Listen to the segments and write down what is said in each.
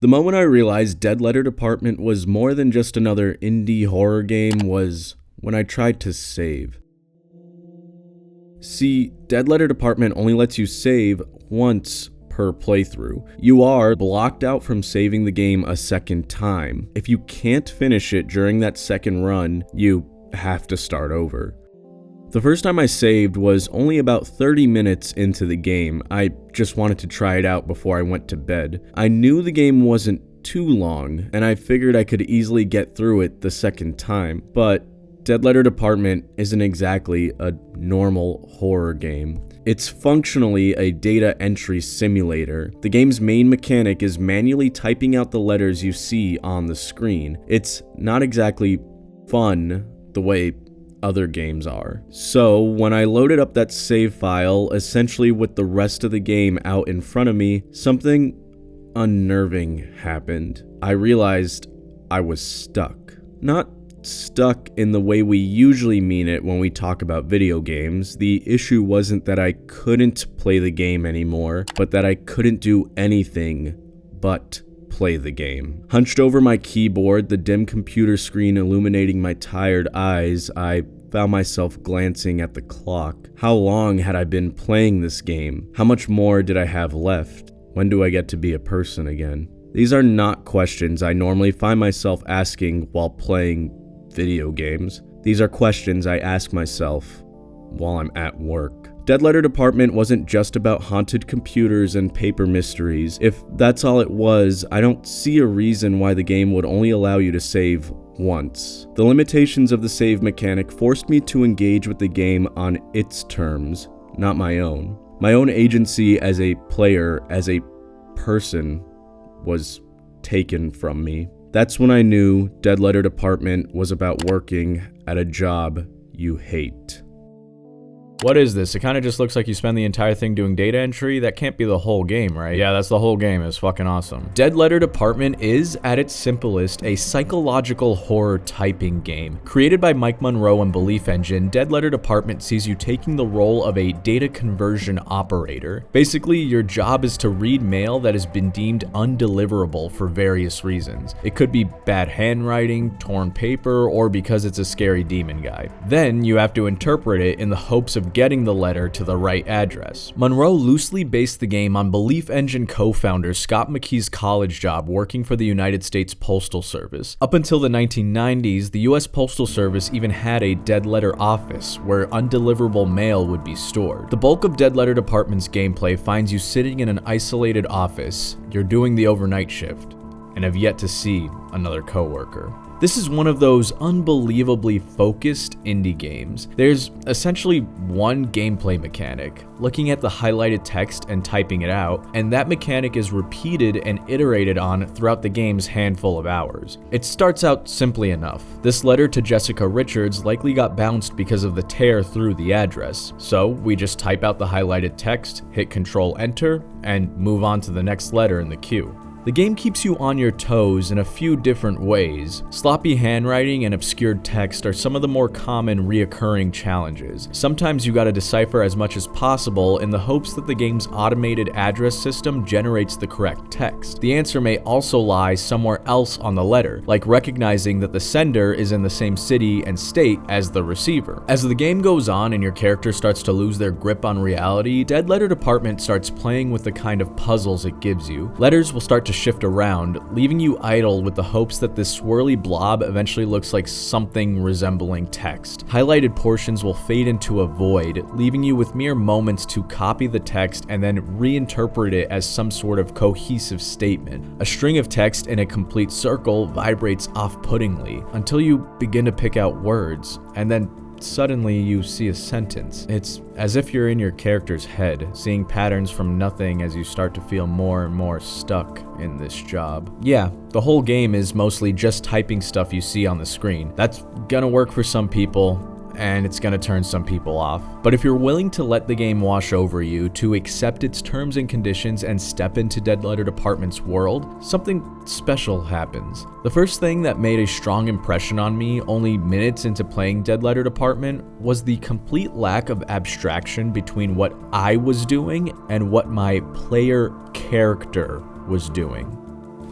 The moment I realized Dead Letter Department was more than just another indie horror game was when I tried to save. See, Dead Letter Department only lets you save once per playthrough. You are blocked out from saving the game a second time. If you can't finish it during that second run, you have to start over. The first time I saved was only about 30 minutes into the game. I just wanted to try it out before I went to bed. I knew the game wasn't too long, and I figured I could easily get through it the second time, but Dead Letter Department isn't exactly a normal horror game. It's functionally a data entry simulator. The game's main mechanic is manually typing out the letters you see on the screen. It's not exactly fun the way other games are. So when I loaded up that save file, essentially with the rest of the game out in front of me, something unnerving happened. I realized I was stuck. Not stuck in the way we usually mean it when we talk about video games. The issue wasn't that I couldn't play the game anymore, but that I couldn't do anything but play the game. Hunched over my keyboard, the dim computer screen illuminating my tired eyes, I found myself glancing at the clock. How long had I been playing this game? How much more did I have left? When do I get to be a person again? These are not questions I normally find myself asking while playing video games. These are questions I ask myself while I'm at work. Dead Letter Department wasn't just about haunted computers and paper mysteries. If that's all it was, I don't see a reason why the game would only allow you to save once. The limitations of the save mechanic forced me to engage with the game on its terms, not my own. My own agency as a player, as a person, was taken from me. That's when I knew Dead Letter Department was about working at a job you hate. What is this? It kind of just looks like you spend the entire thing doing data entry. That can't be the whole game, right? Yeah, that's the whole game. It's fucking awesome. Dead Letter Department is, at its simplest, a psychological horror typing game. Created by Mike Monroe and Belief Engine, Dead Letter Department sees you taking the role of a data conversion operator. Basically, your job is to read mail that has been deemed undeliverable for various reasons. It could be bad handwriting, torn paper, or because it's a scary demon guy. Then you have to interpret it in the hopes of getting the letter to the right address. Monroe loosely based the game on Belief Engine co-founder Scott McKee's college job working for the United States Postal Service. Up until the 1990s, the US Postal Service even had a dead letter office where undeliverable mail would be stored. The bulk of Dead Letter Department's gameplay finds you sitting in an isolated office, you're doing the overnight shift, and have yet to see another coworker. This is one of those unbelievably focused indie games. There's essentially one gameplay mechanic, looking at the highlighted text and typing it out, and that mechanic is repeated and iterated on throughout the game's handful of hours. It starts out simply enough. This letter to Jessica Richards likely got bounced because of the tear through the address, so we just type out the highlighted text, hit Control-Enter, and move on to the next letter in the queue. The game keeps you on your toes in a few different ways. Sloppy handwriting and obscured text are some of the more common reoccurring challenges. Sometimes you gotta decipher as much as possible in the hopes that the game's automated address system generates the correct text. The answer may also lie somewhere else on the letter, like recognizing that the sender is in the same city and state as the receiver. As the game goes on and your character starts to lose their grip on reality, Dead Letter Department starts playing with the kind of puzzles it gives you. Letters will start to shift around, leaving you idle with the hopes that this swirly blob eventually looks like something resembling text. Highlighted portions will fade into a void, leaving you with mere moments to copy the text and then reinterpret it as some sort of cohesive statement. A string of text in a complete circle vibrates off-puttingly until you begin to pick out words, and then suddenly you see a sentence. It's as if you're in your character's head, seeing patterns from nothing as you start to feel more and more stuck in this job. Yeah, the whole game is mostly just typing stuff you see on the screen. That's gonna work for some people, and it's gonna turn some people off. But if you're willing to let the game wash over you, to accept its terms and conditions and step into Dead Letter Department's world, something special happens. The first thing that made a strong impression on me only minutes into playing Dead Letter Department was the complete lack of abstraction between what I was doing and what my player character was doing.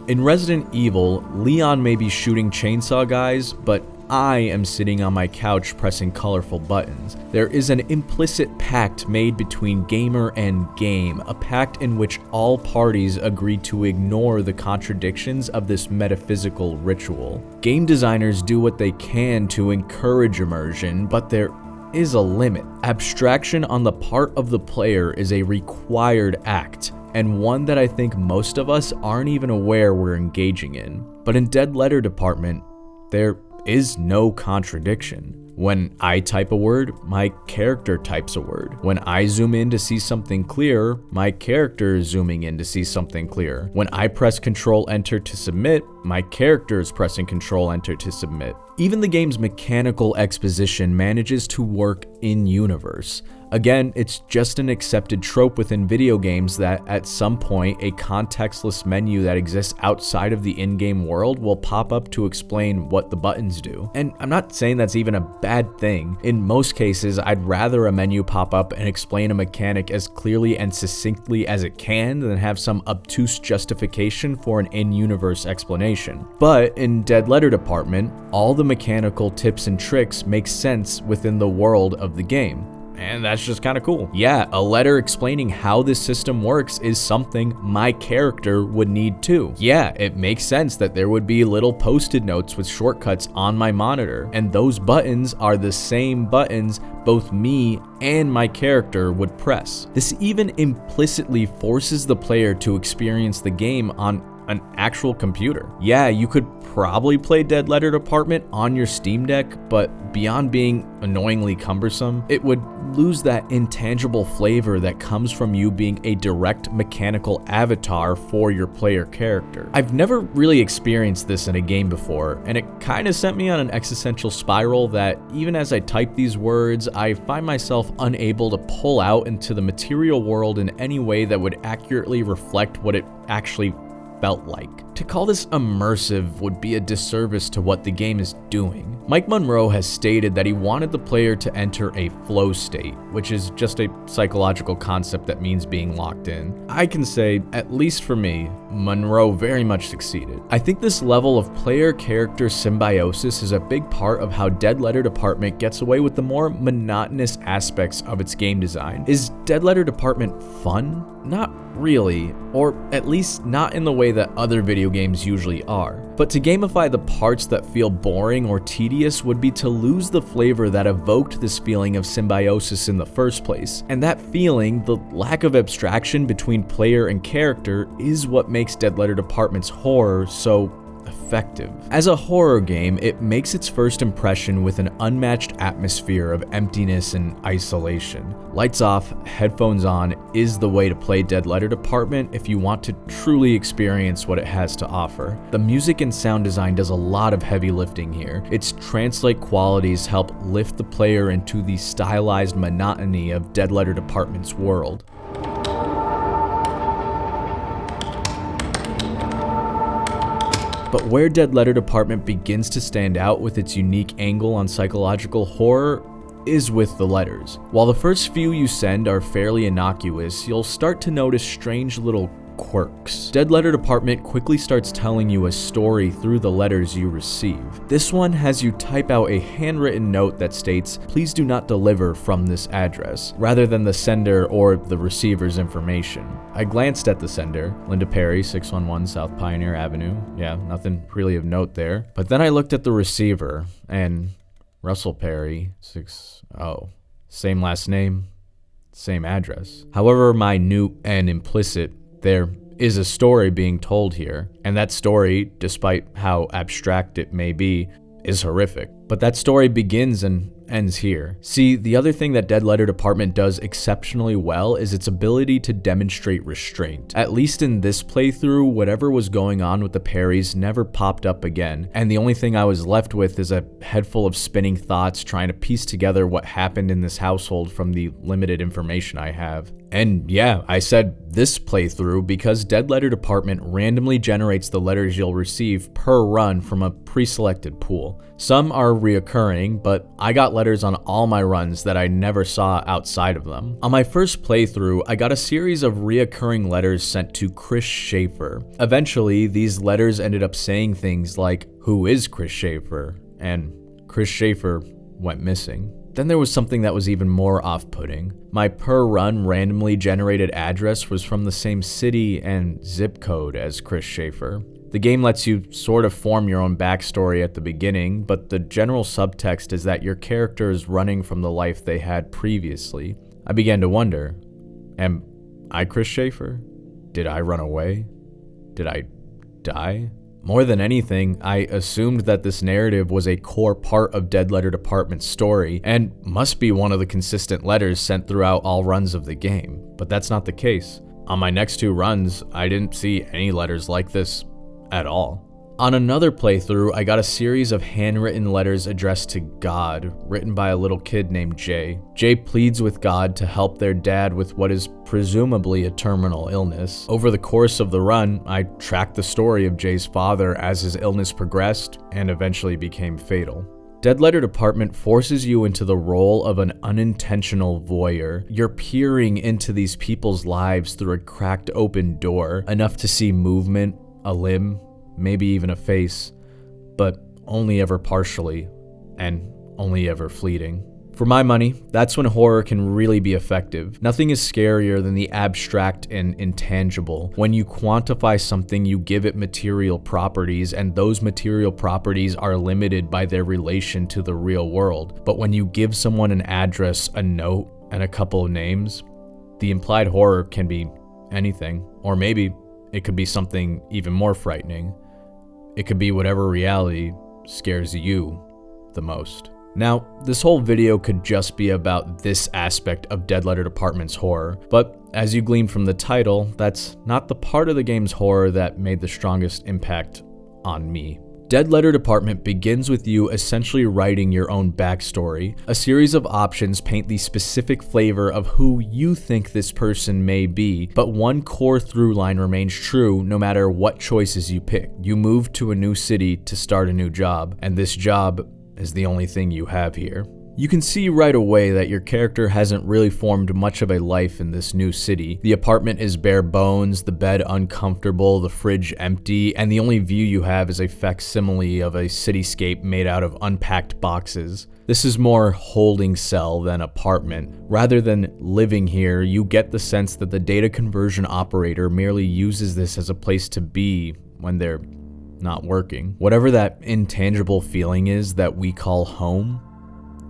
In Resident Evil, Leon may be shooting chainsaw guys, but I am sitting on my couch pressing colorful buttons. There is an implicit pact made between gamer and game, a pact in which all parties agree to ignore the contradictions of this metaphysical ritual. Game designers do what they can to encourage immersion, but there is a limit. Abstraction on the part of the player is a required act, and one that I think most of us aren't even aware we're engaging in. But in Dead Letter Department, there is no contradiction. When I type a word, my character types a word. When I zoom in to see something clear, my character is zooming in to see something clear. When I press Control-Enter to submit, my character is pressing Control-Enter to submit. Even the game's mechanical exposition manages to work in-universe. Again, it's just an accepted trope within video games that at some point a contextless menu that exists outside of the in-game world will pop up to explain what the buttons do. And I'm not saying that's even a bad thing. In most cases, I'd rather a menu pop up and explain a mechanic as clearly and succinctly as it can than have some obtuse justification for an in-universe explanation. But in Dead Letter Department, all the mechanical tips and tricks make sense within the world of the game. And that's just kind of cool. Yeah, a letter explaining how this system works is something my character would need too. Yeah, it makes sense that there would be little post-it notes with shortcuts on my monitor, and those buttons are the same buttons both me and my character would press. This even implicitly forces the player to experience the game on an actual computer. Yeah, you could probably play Dead Letter Department on your Steam Deck, but beyond being annoyingly cumbersome, it would lose that intangible flavor that comes from you being a direct mechanical avatar for your player character. I've never really experienced this in a game before, and it kind of sent me on an existential spiral that even as I type these words, I find myself unable to pull out into the material world in any way that would accurately reflect what it actually felt like. To call this immersive would be a disservice to what the game is doing. Mike Monroe has stated that he wanted the player to enter a flow state, which is just a psychological concept that means being locked in. I can say, at least for me, Monroe very much succeeded. I think this level of player-character symbiosis is a big part of how Dead Letter Department gets away with the more monotonous aspects of its game design. Is Dead Letter Department fun? Not really, or at least not in the way that other video games usually are. But to gamify the parts that feel boring or tedious would be to lose the flavor that evoked this feeling of symbiosis in the first place. And that feeling, the lack of abstraction between player and character, is what makes Dead Letter Department's horror so effective. As a horror game, it makes its first impression with an unmatched atmosphere of emptiness and isolation. Lights off, headphones on is the way to play Dead Letter Department if you want to truly experience what it has to offer. The music and sound design does a lot of heavy lifting here. Its trance-like qualities help lift the player into the stylized monotony of Dead Letter Department's world. But where Dead Letter Department begins to stand out with its unique angle on psychological horror is with the letters. While the first few you send are fairly innocuous, you'll start to notice strange little quirks. Dead Letter Department quickly starts telling you a story through the letters you receive. This one has you type out a handwritten note that states, "Please do not deliver from this address," rather than the sender or the receiver's information. I glanced at the sender, Linda Perry, 611 South Pioneer Avenue. Yeah, nothing really of note there. But then I looked at the receiver, and Russell Perry, 60, same last name, same address. However minute and implicit, there is a story being told here, and that story, despite how abstract it may be, is horrific. But that story begins and ends here. See, the other thing that Dead Letter Department does exceptionally well is its ability to demonstrate restraint. At least in this playthrough, whatever was going on with the Perrys never popped up again, and the only thing I was left with is a head full of spinning thoughts trying to piece together what happened in this household from the limited information I have. And yeah, I said this playthrough because Dead Letter Department randomly generates the letters you'll receive per run from a pre-selected pool. Some are reoccurring, but I got letters on all my runs that I never saw outside of them. On my first playthrough, I got a series of reoccurring letters sent to Chris Schaefer. Eventually, these letters ended up saying things like, "Who is Chris Schaefer?" and "Chris Schaefer went missing." Then there was something that was even more off-putting. My per-run randomly generated address was from the same city and zip code as Chris Schaefer. The game lets you sort of form your own backstory at the beginning, but the general subtext is that your character is running from the life they had previously. I began to wonder, am I Chris Schaefer? Did I run away? Did I die? More than anything, I assumed that this narrative was a core part of Dead Letter Department's story and must be one of the consistent letters sent throughout all runs of the game, but that's not the case. On my next 2 runs, I didn't see any letters like this at all. On another playthrough, I got a series of handwritten letters addressed to God, written by a little kid named Jay. Jay pleads with God to help their dad with what is presumably a terminal illness. Over the course of the run, I tracked the story of Jay's father as his illness progressed and eventually became fatal. Dead Letter Department forces you into the role of an unintentional voyeur. You're peering into these people's lives through a cracked open door, enough to see movement, a limb, maybe even a face, but only ever partially, and only ever fleeting. For my money, that's when horror can really be effective. Nothing is scarier than the abstract and intangible. When you quantify something, you give it material properties, and those material properties are limited by their relation to the real world. But when you give someone an address, a note, and a couple of names, the implied horror can be anything, or maybe it could be something even more frightening. It could be whatever reality scares you the most. Now, this whole video could just be about this aspect of Dead Letter Department's horror, but as you glean from the title, that's not the part of the game's horror that made the strongest impact on me. Dead Letter Department begins with you essentially writing your own backstory. A series of options paint the specific flavor of who you think this person may be, but one core through line remains true no matter what choices you pick. You move to a new city to start a new job, and this job is the only thing you have here. You can see right away that your character hasn't really formed much of a life in this new city. The apartment is bare bones, the bed uncomfortable, the fridge empty, and the only view you have is a facsimile of a cityscape made out of unpacked boxes. This is more holding cell than apartment. Rather than living here, you get the sense that the data conversion operator merely uses this as a place to be when they're not working. Whatever that intangible feeling is that we call home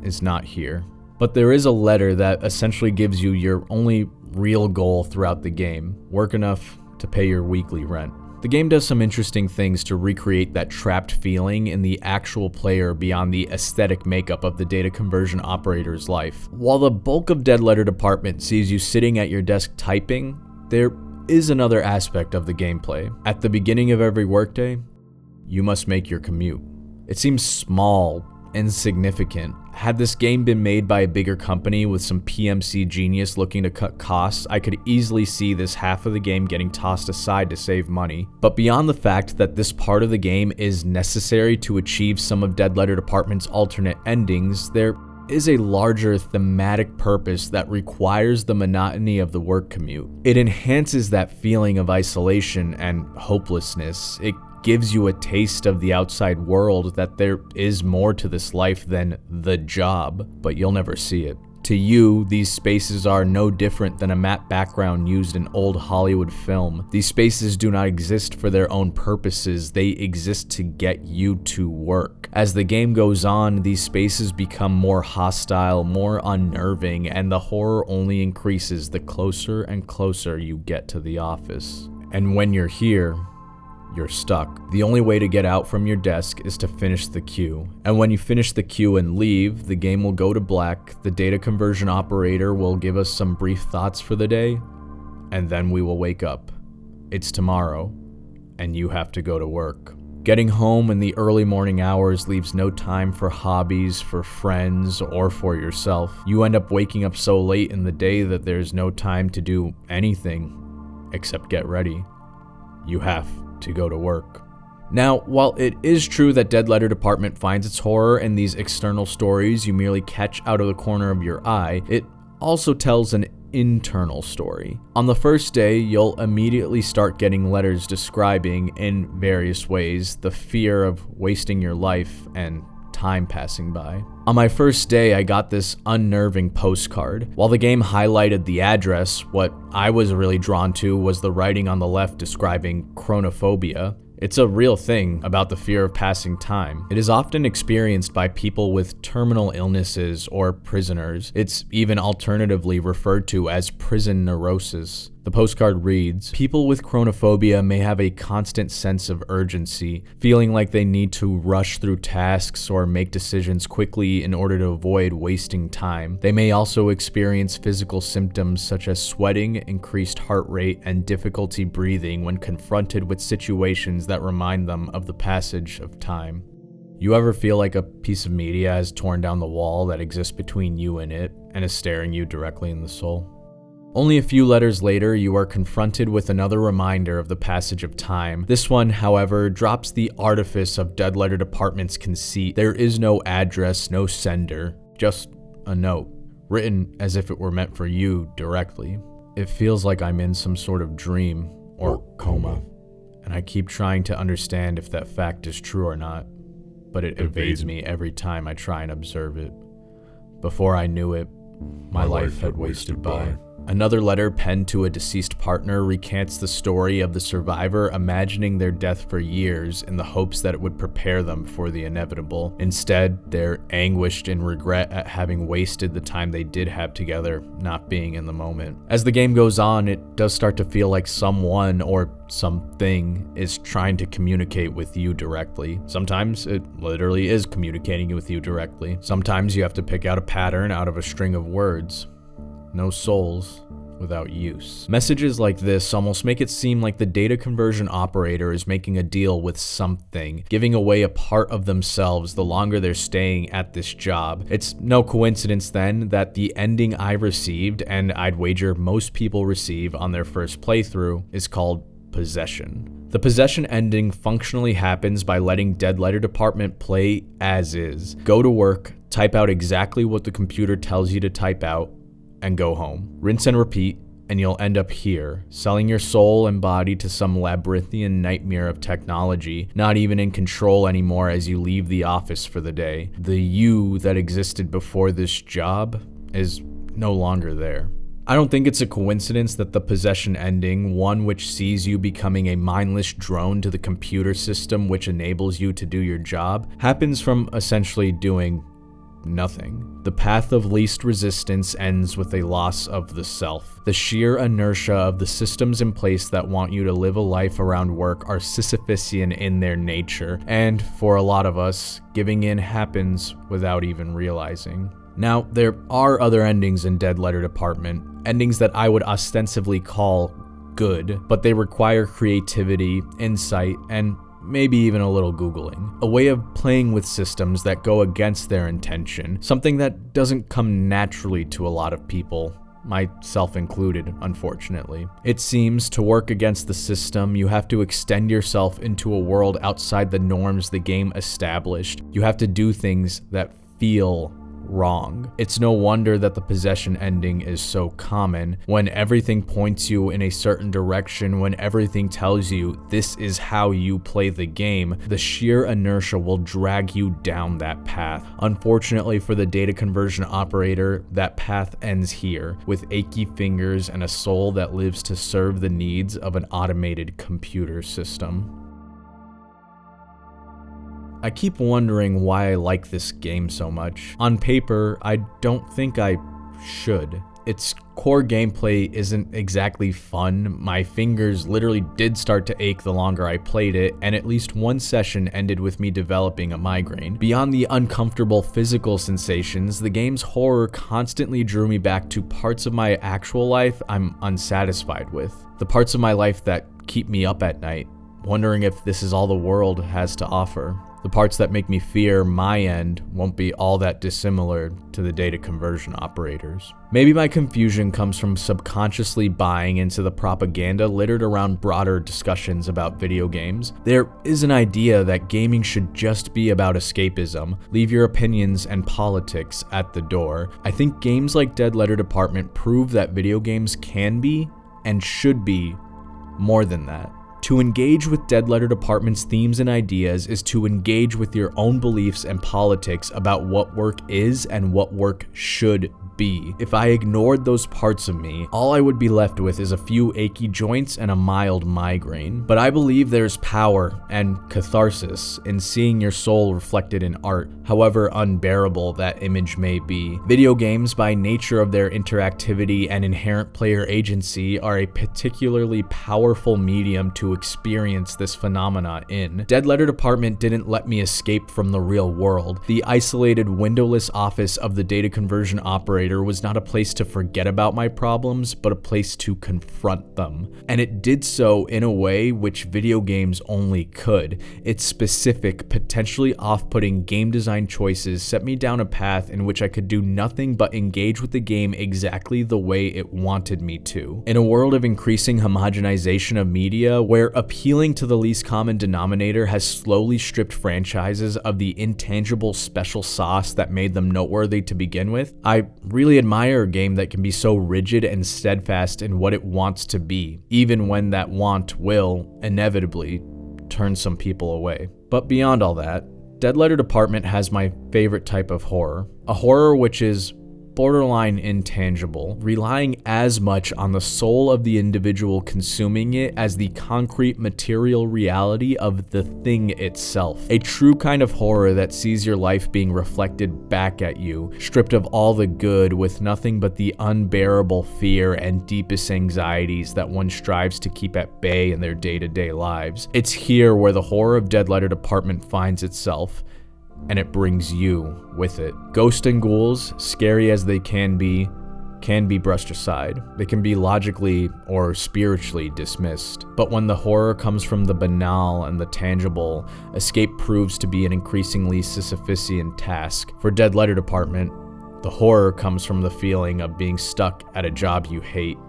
is not here. But there is a letter that essentially gives you your only real goal throughout the game: work enough to pay your weekly rent. The game does some interesting things to recreate that trapped feeling in the actual player beyond the aesthetic makeup of the data conversion operator's life. While the bulk of Dead Letter Department sees you sitting at your desk typing, there is another aspect of the gameplay. At the beginning of every workday, you must make your commute. It seems small, insignificant. Had this game been made by a bigger company with some PMC genius looking to cut costs, I could easily see this half of the game getting tossed aside to save money. But beyond the fact that this part of the game is necessary to achieve some of Dead Letter Department's alternate endings, there is a larger thematic purpose that requires the monotony of the work commute. It enhances that feeling of isolation and hopelessness. It gives you a taste of the outside world, that there is more to this life than the job, but you'll never see it. To you, these spaces are no different than a matte background used in old Hollywood film. These spaces do not exist for their own purposes, they exist to get you to work. As the game goes on, these spaces become more hostile, more unnerving, and the horror only increases the closer and closer you get to the office. And when you're here, you're stuck. The only way to get out from your desk is to finish the queue. And when you finish the queue and leave, the game will go to black, the data conversion operator will give us some brief thoughts for the day, and then we will wake up. It's tomorrow, and you have to go to work. Getting home in the early morning hours leaves no time for hobbies, for friends, or for yourself. You end up waking up so late in the day that there's no time to do anything except get ready. You have to go to work. Now, while it is true that Dead Letter Department finds its horror in these external stories you merely catch out of the corner of your eye, it also tells an internal story. On the first day, you'll immediately start getting letters describing, in various ways, the fear of wasting your life and time passing by. On my first day, I got this unnerving postcard. While the game highlighted the address, what I was really drawn to was the writing on the left describing chronophobia. It's a real thing about the fear of passing time. It is often experienced by people with terminal illnesses or prisoners. It's even alternatively referred to as prison neurosis. The postcard reads, "People with chronophobia may have a constant sense of urgency, feeling like they need to rush through tasks or make decisions quickly in order to avoid wasting time. They may also experience physical symptoms such as sweating, increased heart rate, and difficulty breathing when confronted with situations that remind them of the passage of time." You ever feel like a piece of media has torn down the wall that exists between you and it and is staring you directly in the soul? Only a few letters later, you are confronted with another reminder of the passage of time. This one, however, drops the artifice of Dead Letter Department's conceit. There is no address, no sender, just a note, written as if it were meant for you directly. It feels like I'm in some sort of dream or coma, and I keep trying to understand if that fact is true or not, but it evades me every time I try and observe it. Before I knew it, my life had wasted by. Another letter penned to a deceased partner recants the story of the survivor imagining their death for years in the hopes that it would prepare them for the inevitable. Instead, they're anguished in regret at having wasted the time they did have together, not being in the moment. As the game goes on, it does start to feel like someone or something is trying to communicate with you directly. Sometimes it literally is communicating with you directly. Sometimes you have to pick out a pattern out of a string of words. No souls without use. Messages like this almost make it seem like the data conversion operator is making a deal with something, giving away a part of themselves the longer they're staying at this job. It's no coincidence then that the ending I received, and I'd wager most people receive on their first playthrough, is called Possession. The possession ending functionally happens by letting Dead Letter Department play as is. Go to work, type out exactly what the computer tells you to type out, and go home. Rinse and repeat, and you'll end up here, selling your soul and body to some labyrinthian nightmare of technology, not even in control anymore as you leave the office for the day. The you that existed before this job is no longer there. I don't think it's a coincidence that the possession ending, one which sees you becoming a mindless drone to the computer system which enables you to do your job, happens from essentially doing nothing. The path of least resistance ends with a loss of the self. The sheer inertia of the systems in place that want you to live a life around work are Sisyphusian in their nature, and for a lot of us, giving in happens without even realizing. Now, there are other endings in Dead Letter Department, endings that I would ostensibly call good, but they require creativity, insight, and maybe even a little Googling. A way of playing with systems that go against their intention, something that doesn't come naturally to a lot of people, myself included, unfortunately. It seems to work against the system, you have to extend yourself into a world outside the norms the game established. You have to do things that feel wrong. It's no wonder that the possession ending is so common, when everything points you in a certain direction, when everything tells you this is how you play the game. The sheer inertia will drag you down that path. Unfortunately for the data conversion operator, that path ends here, with achy fingers and a soul that lives to serve the needs of an automated computer system. I keep wondering why I like this game so much. On paper, I don't think I should. Its core gameplay isn't exactly fun. My fingers literally did start to ache the longer I played it, and at least one session ended with me developing a migraine. Beyond the uncomfortable physical sensations, the game's horror constantly drew me back to parts of my actual life I'm unsatisfied with. The parts of my life that keep me up at night. wondering if this is all the world has to offer. The parts that make me fear my end won't be all that dissimilar to the data conversion operators. Maybe my confusion comes from subconsciously buying into the propaganda littered around broader discussions about video games. There is an idea that gaming should just be about escapism. Leave your opinions and politics at the door. I think games like Dead Letter Department prove that video games can be and should be more than that. To engage with Dead Letter Department's themes and ideas is to engage with your own beliefs and politics about what work is and what work should be. If I ignored those parts of me, all I would be left with is a few achy joints and a mild migraine. But I believe there's power and catharsis in seeing your soul reflected in art, however unbearable that image may be. Video games, by nature of their interactivity and inherent player agency, are a particularly powerful medium to experience this phenomena in. Dead Letter Department didn't let me escape from the real world. The isolated windowless office of the data conversion operator was not a place to forget about my problems, but a place to confront them. And it did so in a way which video games only could. Its specific, potentially off-putting game design choices set me down a path in which I could do nothing but engage with the game exactly the way it wanted me to. In a world of increasing homogenization of media, where appealing to the least common denominator has slowly stripped franchises of the intangible special sauce that made them noteworthy to begin with, I really admire a game that can be so rigid and steadfast in what it wants to be, even when that want will, inevitably, turn some people away. But beyond all that, Dead Letter Department has my favorite type of horror. A horror which is borderline intangible, relying as much on the soul of the individual consuming it as the concrete material reality of the thing itself. A true kind of horror that sees your life being reflected back at you, stripped of all the good, with nothing but the unbearable fear and deepest anxieties that one strives to keep at bay in their day-to-day lives. It's here where the horror of Dead Letter Department finds itself, and it brings you with it. Ghosts and ghouls, scary as they can be brushed aside. They can be logically or spiritually dismissed. But when the horror comes from the banal and the tangible, escape proves to be an increasingly Sisyphusian task. For Dead Letter Department, the horror comes from the feeling of being stuck at a job you hate,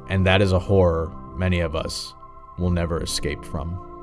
and that is a horror many of us will never escape from.